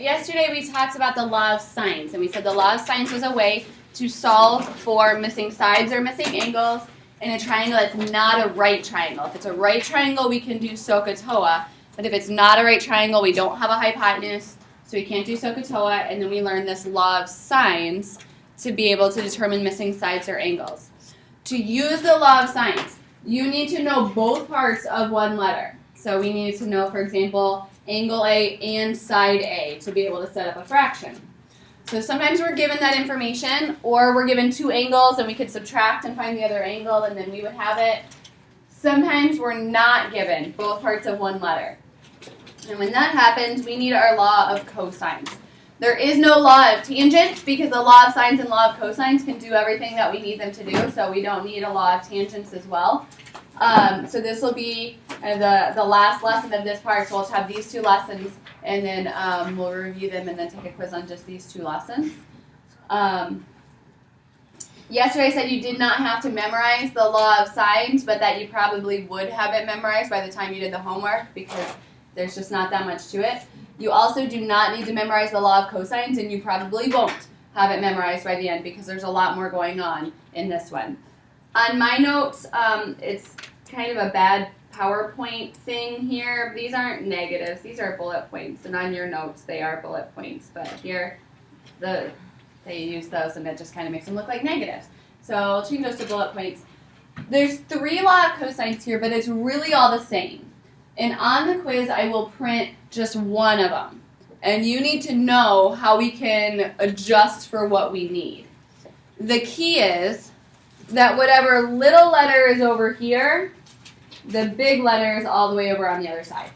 yesterday we talked about the law of sines, and we said the law of sines was a way to solve for missing sides or missing angles in a triangle that's not a right triangle. If it's a right triangle, we can do SOHCAHTOA, but if it's not a right triangle, we don't have a hypotenuse, so we can't do SOHCAHTOA, and then we learn this law of sines to be able to determine missing sides or angles. To use the law of sines, you need to know both parts of one letter. So we need to know, for example, angle A and side A to be able to set up a fraction. So sometimes we're given that information, or we're given two angles and we could subtract and find the other angle and then we would have it. Sometimes we're not given both parts of one letter. And when that happens, we need our law of cosines. There is no law of tangents because the law of sines and law of cosines can do everything that we need them to do, so we don't need a law of tangents as well. So this will be the last lesson of this part, so we'll have these two lessons, and then we'll review them and then take a quiz on just these two lessons. Yesterday I said you did not have to memorize the law of sines, but that you probably would have it memorized by the time you did the homework because there's just not that much to it. You also do not need to memorize the law of cosines, and you probably won't have it memorized by the end because there's a lot more going on in this one. On my notes, it's kind of a bad PowerPoint thing here. These aren't negatives, these are bullet points, and on your notes they are bullet points, but here they use those and it just kind of makes them look like negatives. So I'll change those to bullet points. There's 3 law of cosines here, but it's really all the same. And on the quiz, I will print just one of them. And you need to know how we can adjust for what we need. The key is that whatever little letter is over here, the big letter is all the way over on the other side.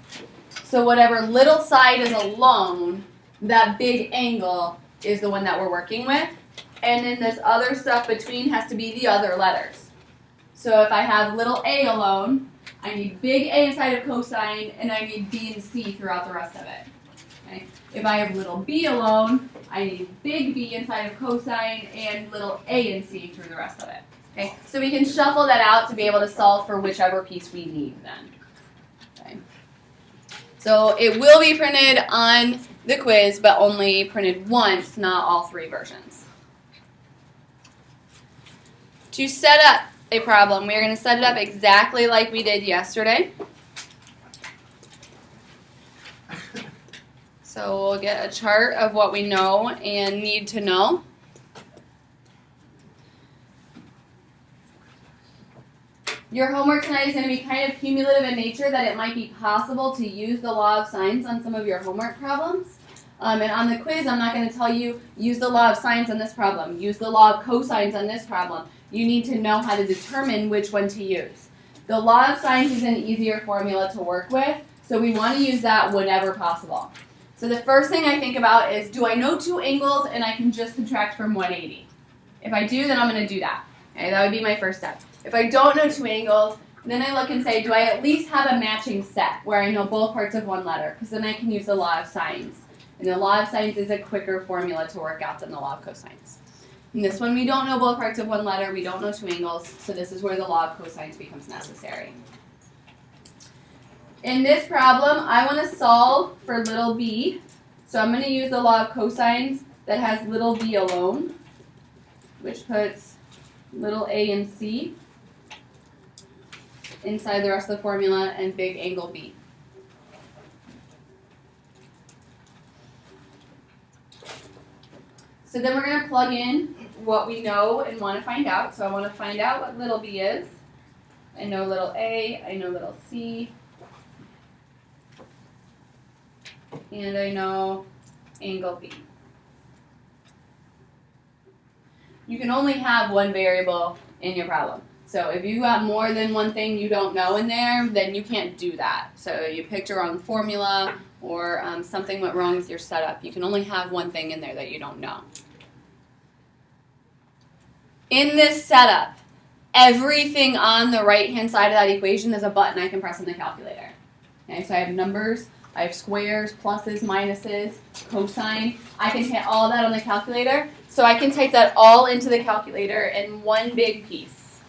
So whatever little side is alone, that big angle is the one that we're working with. And then this other stuff between has to be the other letters. So if I have little a alone, I need big A inside of cosine, and I need B and C throughout the rest of it. Okay? If I have little b alone, I need big B inside of cosine and little A and C through the rest of it. Okay? So we can shuffle that out to be able to solve for whichever piece we need then. Okay? So it will be printed on the quiz, but only printed once, not all 3 versions. To set up a problem, we're going to set it up exactly like we did yesterday. So we'll get a chart of what we know and need to know. Your homework tonight is going to be kind of cumulative in nature, that it might be possible to use the law of sines on some of your homework problems. And on the quiz, I'm not going to tell you, use the law of sines on this problem, use the law of cosines on this problem. You need to know how to determine which one to use. The law of sines is an easier formula to work with, so we want to use that whenever possible. So the first thing I think about is, do I know 2 angles and I can just subtract from 180? If I do, then I'm going to do that. Okay, that would be my first step. If I don't know 2 angles, then I look and say, do I at least have a matching set where I know both parts of one letter? Because then I can use the law of sines. And the law of sines is a quicker formula to work out than the law of cosines. In this one, we don't know both parts of one letter, we don't know 2 angles, so this is where the law of cosines becomes necessary. In this problem, I want to solve for little b, so I'm going to use the law of cosines that has little b alone, which puts little a and c inside the rest of the formula and big angle b. So then we're going to plug in what we know and want to find out. So I want to find out what little b is. I know little a, I know little c, and I know angle b. You can only have one variable in your problem. So if you got more than one thing you don't know in there, then you can't do that. So you picked a wrong formula or something went wrong with your setup. You can only have one thing in there that you don't know. In this setup, everything on the right-hand side of that equation is a button I can press on the calculator. Okay, so I have numbers, I have squares, pluses, minuses, cosine. I can hit all that on the calculator, so I can type that all into the calculator in one big piece.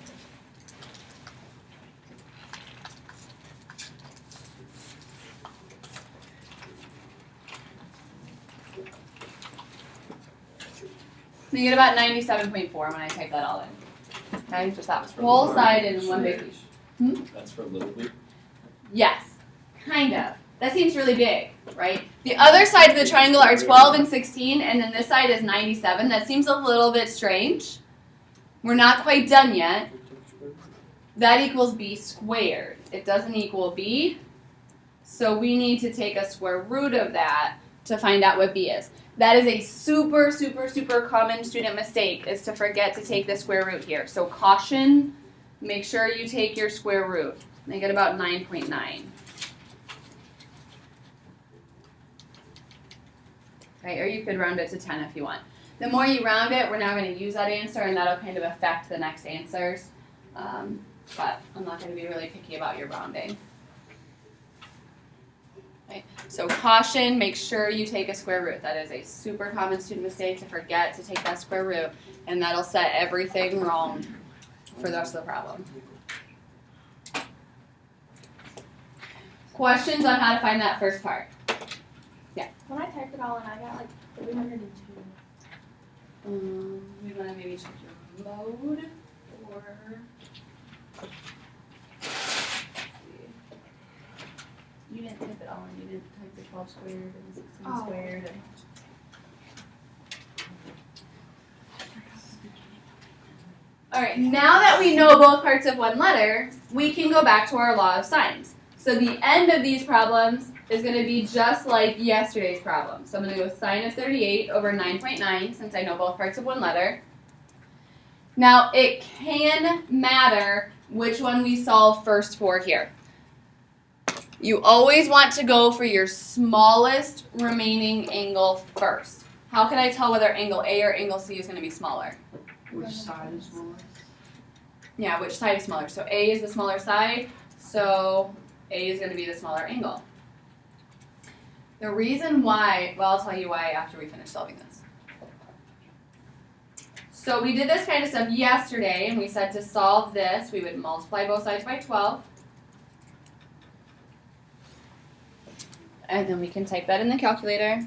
You get about 97.4 when I type that all in. Okay, just that That's for whole little side league. in one big piece. That's for Little League. Yes, kind of. That seems really big, right? The other side of the triangle are 12 and 16, and then this side is 97. That seems a little bit strange. We're not quite done yet. That equals b squared. It doesn't equal b, so we need to take a square root of that to find out what b is. That is a super, super, super common student mistake, is to forget to take the square root here. So caution, make sure you take your square root. They get about 9.9. Okay, or you could round it to 10 if you want. The more you round it, we're now going to use that answer, and that'll kind of affect the next answers. But I'm not going to be really picky about your rounding. Okay, so caution, make sure you take a square root. That is a super common student mistake, to forget to take that square root, and that'll set everything wrong for the rest of the problem. Questions on how to find that first part? Yeah. When I typed it all in, I got like 302. We want to maybe check your mode, or you didn't type it all in. You didn't type the 12 squared and the 16 squared. And all right, now that we know both parts of one letter, we can go back to our law of signs. So the end of these problems is going to be just like yesterday's problem. So I'm going to go sine of 38 over 9.9, since I know both parts of one letter. Now, it can matter which one we solve first for here. You always want to go for your smallest remaining angle first. How can I tell whether angle A or angle C is going to be smaller? Which side is smaller? Yeah, which side is smaller? So A is the smaller side, so A is going to be the smaller angle. The reason why, well, I'll tell you why after we finish solving this. So we did this kind of stuff yesterday, and we said to solve this, we would multiply both sides by 12. And then we can type that in the calculator.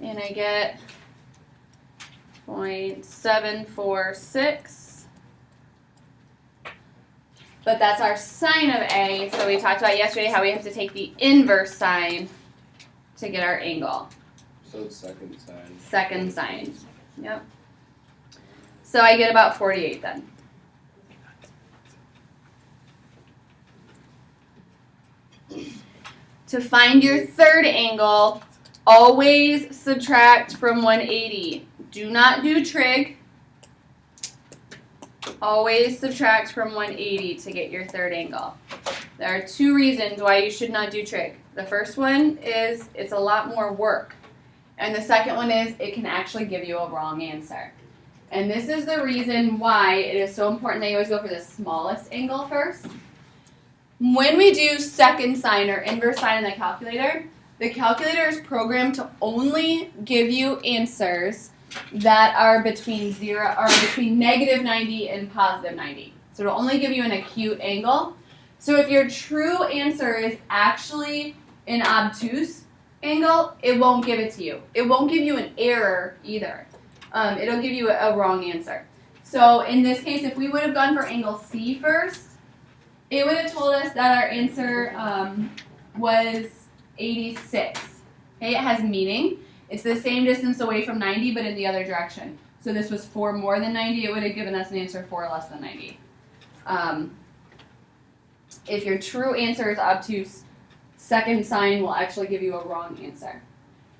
And I get 0.746. But that's our sine of A, so we talked about yesterday how we have to take the inverse sine to get our angle. So it's second sine. Second sine. Yep. So I get about 48 then. To find your third angle, always subtract from 180. Do not do trig. Always subtract from 180 to get your third angle. There are two reasons why you should not do trig. The first one is it's a lot more work. And the second one is it can actually give you a wrong answer. And this is the reason why it is so important that you always go for the smallest angle first. When we do second sine or inverse sine in the calculator is programmed to only give you answers that are between negative 90 and positive 90. So it'll only give you an acute angle. So if your true answer is actually an obtuse angle, it won't give it to you. It won't give you an error either. It'll give you a wrong answer. So in this case, if we would have gone for angle C first, it would have told us that our answer was 86. Okay, it has meaning. It's the same distance away from 90, but in the other direction. So this was 4 more than 90. It would have given us an answer 4 less than 90. If your true answer is obtuse, second sine will actually give you a wrong answer.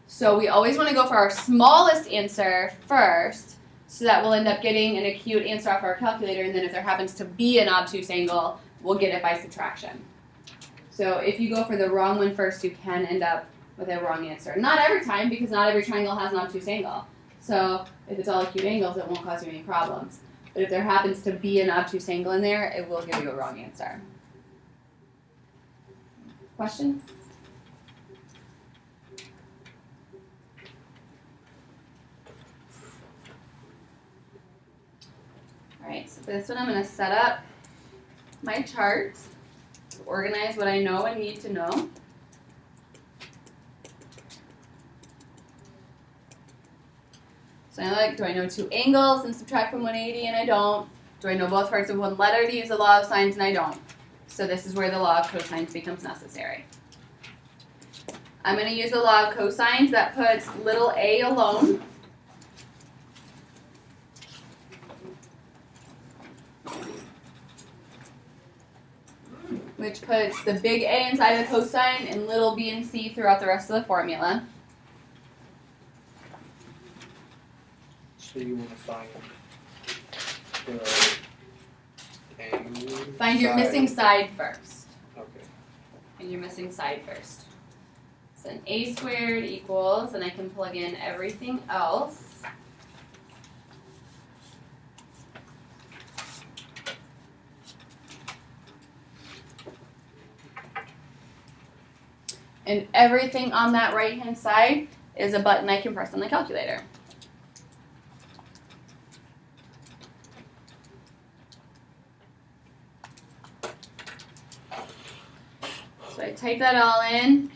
So we always want to go for our smallest answer first, so that we'll end up getting an acute answer off our calculator, and then if there happens to be an obtuse angle, we'll get it by subtraction. So if you go for the wrong one first, you can end up with a wrong answer. Not every time, because not every triangle has an obtuse angle. So if it's all acute angles, it won't cause you any problems. But if there happens to be an obtuse angle in there, it will give you a wrong answer. Questions? Alright, so for this one I'm going to set up my chart, organize what I know and need to know. So do I know two angles and subtract from 180 and I don't? Do I know both parts of one letter to use the law of sines and I don't? So this is where the law of cosines becomes necessary. I'm going to use the law of cosines that puts little a alone. Which puts the big A inside the cosine and little b and c throughout the rest of the formula. So you want to find the angle. Find your missing side first. Okay. Find your missing side first. So an a squared equals, and I can plug in everything else. And everything on that right-hand side is a button I can press on the calculator. So I type that all in,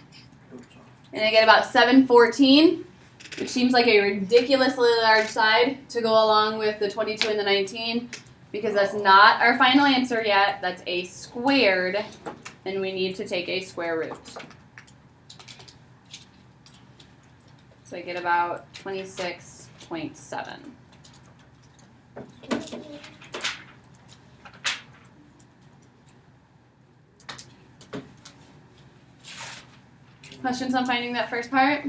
and I get about 714, which seems like a ridiculously large side to go along with the 22 and the 19, because that's not our final answer yet. That's a squared, and we need to take a square root. So I get about 26.7. Questions on finding that first part?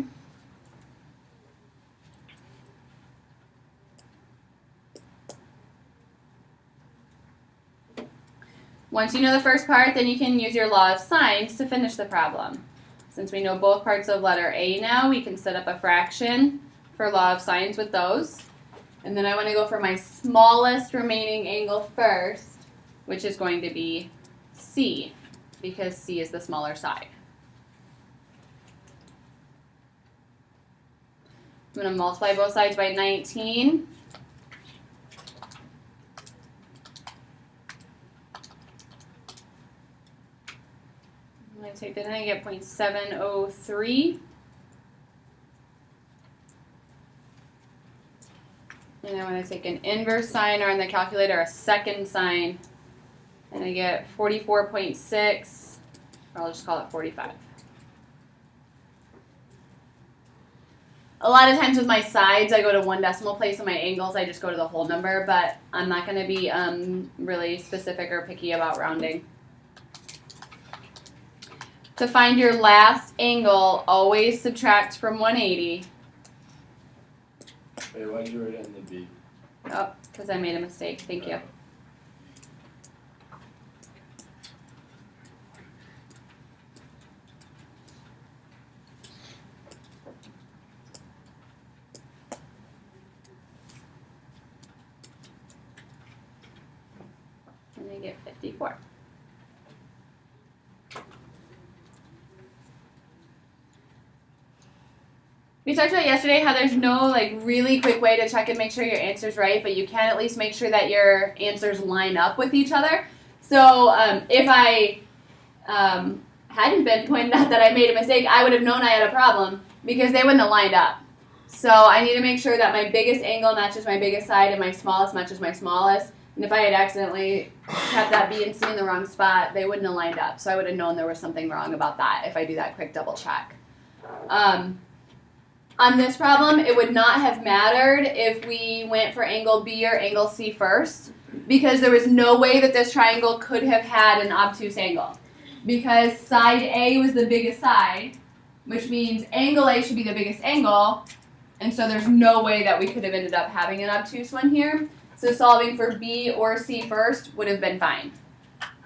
Once you know the first part, then you can use your law of sines to finish the problem. Since we know both parts of letter A now, we can set up a fraction for law of sines with those. And then I want to go for my smallest remaining angle first, which is going to be C, because C is the smaller side. I'm going to multiply both sides by 19. I'm going to take that and I get 0.703. And I'm going to take an inverse sign, or on the calculator a second sign, and I get 44.6, or I'll just call it 45. A lot of times with my sides, I go to one decimal place, and my angles, I just go to the whole number, but I'm not going to be really specific or picky about rounding. To find your last angle, always subtract from 180. Wait, why did you write it in the B? Oh, because I made a mistake. Thank you. And I get 54. We talked about yesterday how there's no really quick way to check and make sure your answer's right, but you can at least make sure that your answers line up with each other. So if I hadn't been pointed out that I made a mistake, I would have known I had a problem because they wouldn't have lined up. So I need to make sure that my biggest angle matches my biggest side and my smallest matches my smallest. And if I had accidentally kept that B and C in the wrong spot, they wouldn't have lined up. So I would have known there was something wrong about that if I do that quick double check. On this problem, it would not have mattered if we went for angle B or angle C first, because there was no way that this triangle could have had an obtuse angle. Because side A was the biggest side, which means angle A should be the biggest angle, and so there's no way that we could have ended up having an obtuse one here. So solving for B or C first would have been fine.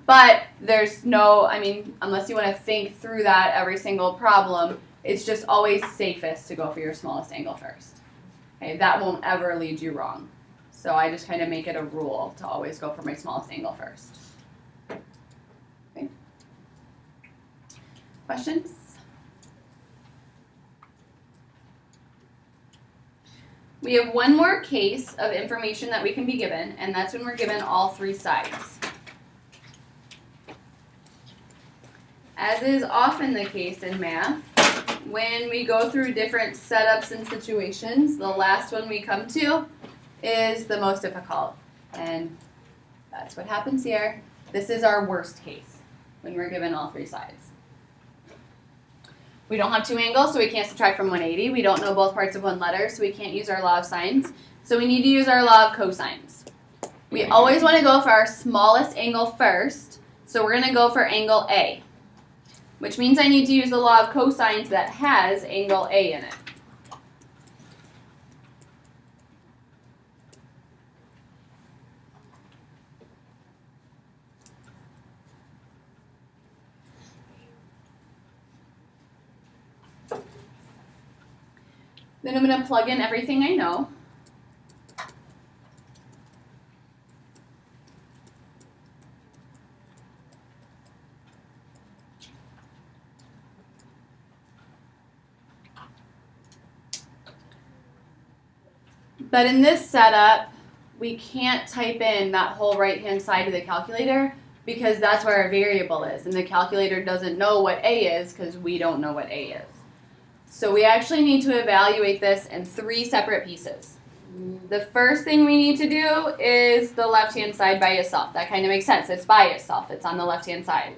But there's no, unless you want to think through that every single problem, it's just always safest to go for your smallest angle first. Okay, that won't ever lead you wrong. So I just kind of make it a rule to always go for my smallest angle first. Okay. Questions? We have one more case of information that we can be given, and that's when we're given all three sides. As is often the case in math, when we go through different setups and situations, the last one we come to is the most difficult. And that's what happens here. This is our worst case when we're given all three sides. We don't have two angles, so we can't subtract from 180. We don't know both parts of one letter, so we can't use our law of sines. So we need to use our law of cosines. We always want to go for our smallest angle first, so we're going to go for angle A, which means I need to use the law of cosines that has angle A in it. Then I'm going to plug in everything I know. But in this setup, we can't type in that whole right-hand side of the calculator because that's where our variable is. And the calculator doesn't know what A is because we don't know what A is. So we actually need to evaluate this in three separate pieces. The first thing we need to do is the left-hand side by itself. That kind of makes sense. It's by itself. It's on the left-hand side.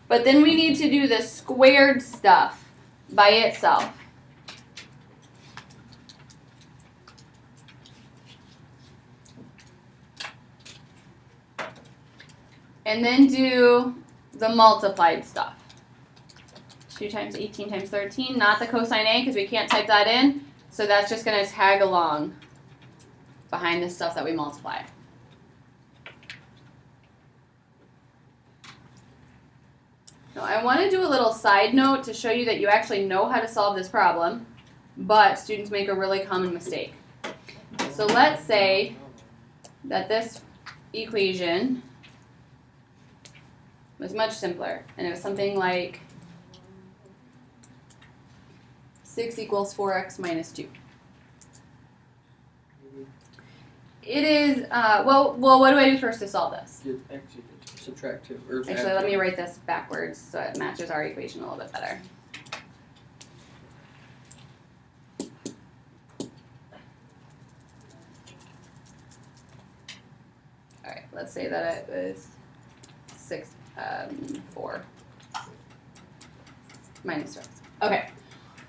But then we need to do the squared stuff by itself. And then do the multiplied stuff. 2 times 18 times 13, not the cosine A because we can't type that in. So that's just going to tag along behind the stuff that we multiply. Now I want to do a little side note to show you that you actually know how to solve this problem, but students make a really common mistake. So let's say that this equation was much simpler, and it was something like 6 equals 4x minus 2. It is, well, what do I do first to solve this? You actually subtract 2. Or Actually, let me write this backwards so it matches our equation a little bit better. Alright, let's say that it was 4 minus 2x. Okay.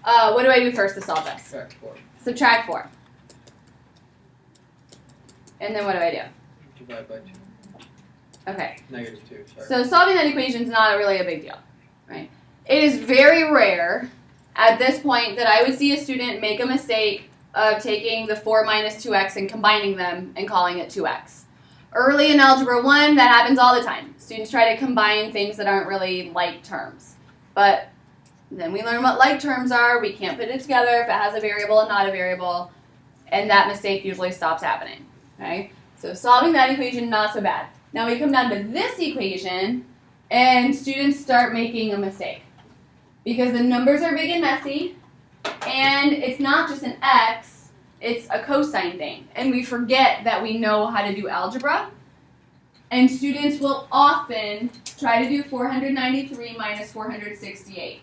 What do I do first to solve this? Subtract 4. Subtract 4. And then what do I do? Divide by 2. Okay. Negative 2, sorry. So solving that equation is not really a big deal, right? It is very rare at this point that I would see a student make a mistake of taking the 4 minus 2x and combining them and calling it 2x. Early in Algebra 1, that happens all the time. Students try to combine things that aren't really like terms. But then we learn what like terms are. We can't put it together if it has a variable and not a variable. And that mistake usually stops happening. Okay? So solving that equation, not so bad. Now we come down to this equation, and students start making a mistake. Because the numbers are big and messy, and it's not just an x, it's a cosine thing. And we forget that we know how to do algebra. And students will often try to do 493 minus 468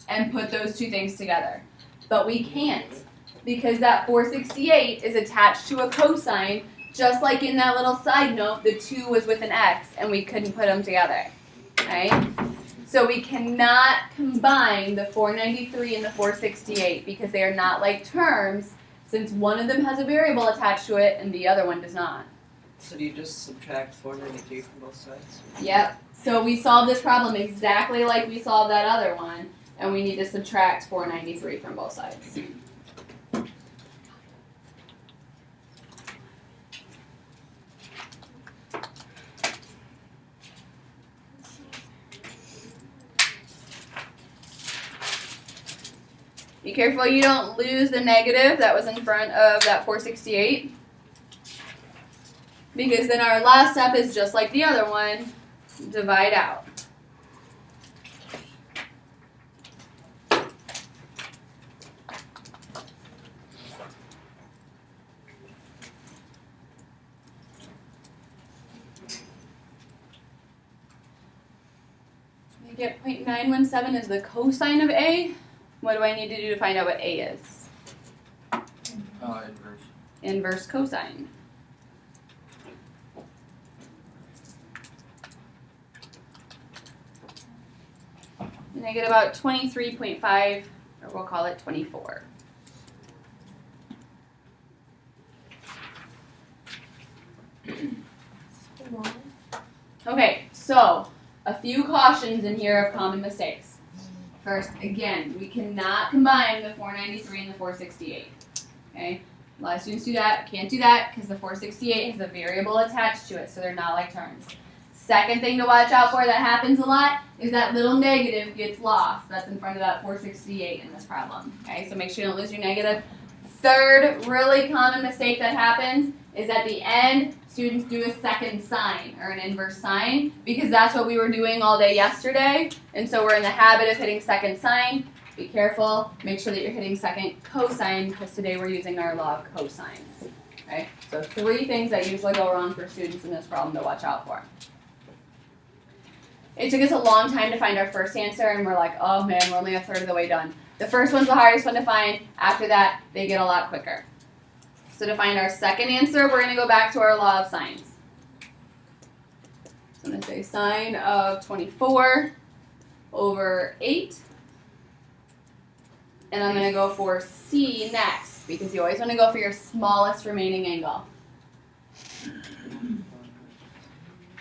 and put those two things together. But we can't, because that 468 is attached to a cosine, just like in that little side note, the 2 was with an x, and we couldn't put them together, right? So we cannot combine the 493 and the 468 because they are not like terms, since one of them has a variable attached to it and the other one does not. So do you just subtract 493 from both sides? Yep. So we solve this problem exactly like we solved that other one, and we need to subtract 493 from both sides. Be careful you don't lose the negative that was in front of that 468. Because then our last step is just like the other one, divide out. I get 0.917 is the cosine of A. What do I need to do to find out what A is? Inverse. Inverse cosine. And I get about 23.5, or we'll call it 24. Okay, so a few cautions in here of common mistakes. First, again, we cannot combine the 493 and the 468. Okay, a lot of students do that. Can't do that because the 468 has a variable attached to it, so they're not like terms. Second thing to watch out for that happens a lot is that little negative gets lost. That's in front of that 468 in this problem. Okay, so make sure you don't lose your negative. Third really common mistake that happens is at the end, students do a second sign or an inverse sign because that's what we were doing all day yesterday. And so we're in the habit of hitting second sign. Be careful. Make sure that you're hitting second cosine because today we're using our law of cosines. Okay, so 3 things that usually go wrong for students in this problem to watch out for. It took us a long time to find our first answer, and we're like, oh man, we're only a third of the way done. The first one's the hardest one to find. After that, they get a lot quicker. So to find our second answer, we're going to go back to our law of sines. So I'm going to say sine of 24 over 8. And I'm going to go for C next, because you always want to go for your smallest remaining angle.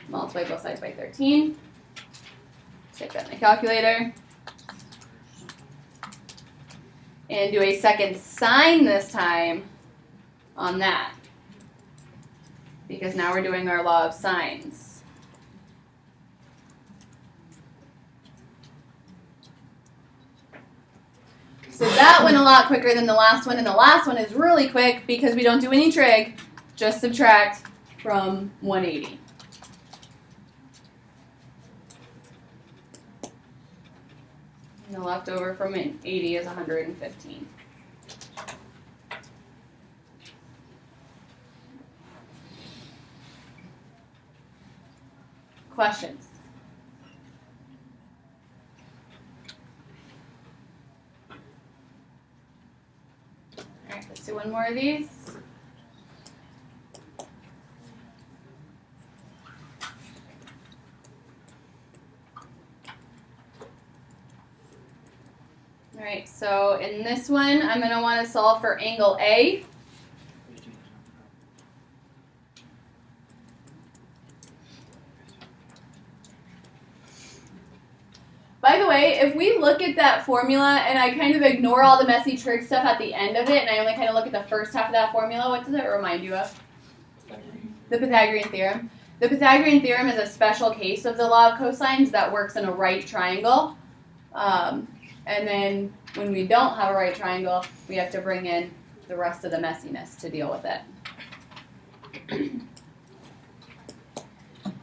Multiply both sides by 13. Take that in my calculator. And do a second sine this time on that. Because now we're doing our law of sines. So that went a lot quicker than the last one, and the last one is really quick because we don't do any trig, just subtract from 180. And the leftover from 80 is 115. Questions? All right, let's do one more of these. All right, so in this one, I'm going to want to solve for angle A. By the way, if we look at that formula and I kind of ignore all the messy trig stuff at the end of it and I only kind of look at the first half of that formula, what does it remind you of? The Pythagorean theorem. The Pythagorean theorem is a special case of the law of cosines that works in a right triangle. And then when we don't have a right triangle, we have to bring in the rest of the messiness to deal with it.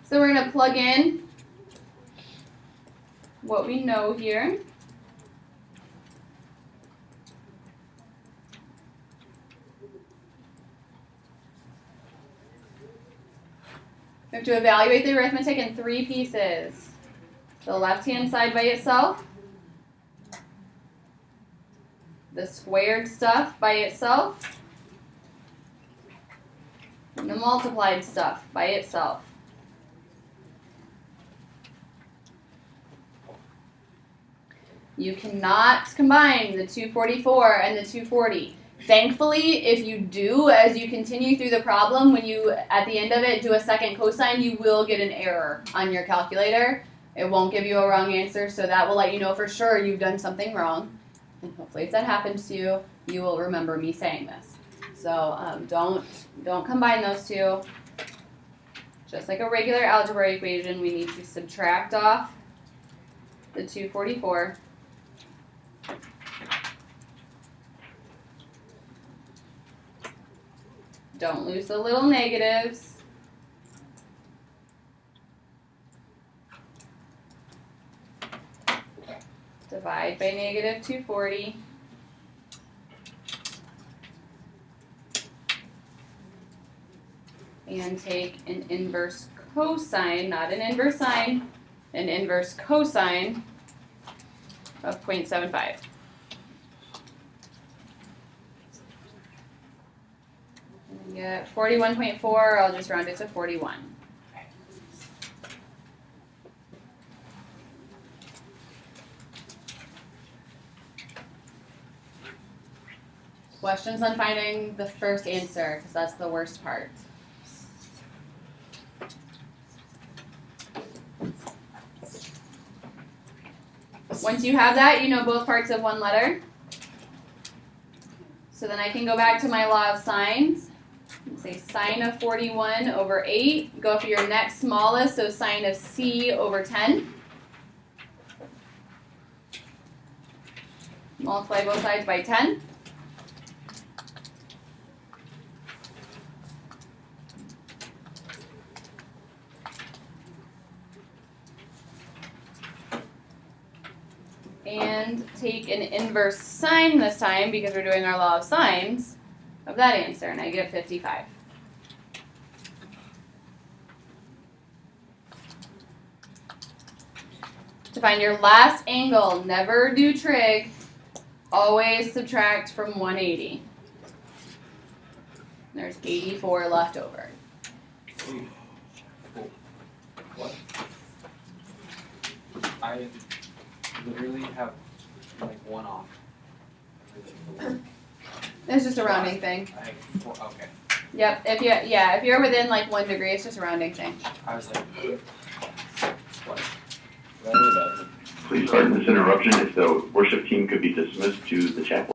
So we're going to plug in what we know here. We have to evaluate the arithmetic in 3 pieces. The left-hand side by itself, the squared stuff by itself, and the multiplied stuff by itself. You cannot combine the 244 and the 240. Thankfully, if you do, as you continue through the problem, when you, at the end of it, do a second cosine, you will get an error on your calculator. It won't give you a wrong answer, so that will let you know for sure you've done something wrong. And hopefully if that happens to you, you will remember me saying this. So don't combine those two. Just like a regular algebra equation, we need to subtract off the 244. Don't lose the little negatives. Divide by negative 240. And take an inverse cosine, not an inverse sine, an inverse cosine of 0.75. And you get 41.4, I'll just round it to 41. Questions on finding the first answer, because that's the worst part. Once you have that, you know both parts of one letter. So then I can go back to my law of sines and say sine of 41 over 8. Go for your next smallest, so sine of c over 10. Multiply both sides by 10. And take an inverse sine this time because we're doing our law of sines of that answer, and I get 55. To find your last angle, never do trig, always subtract from 180. There's 84 left over. What? I literally have like one off. It's just a rounding thing. I have four, okay. Yep, if you're within like 1 degree, it's just a rounding thing. I was like, what? That was Please pardon this interruption. If the worship team could be dismissed to the chapel.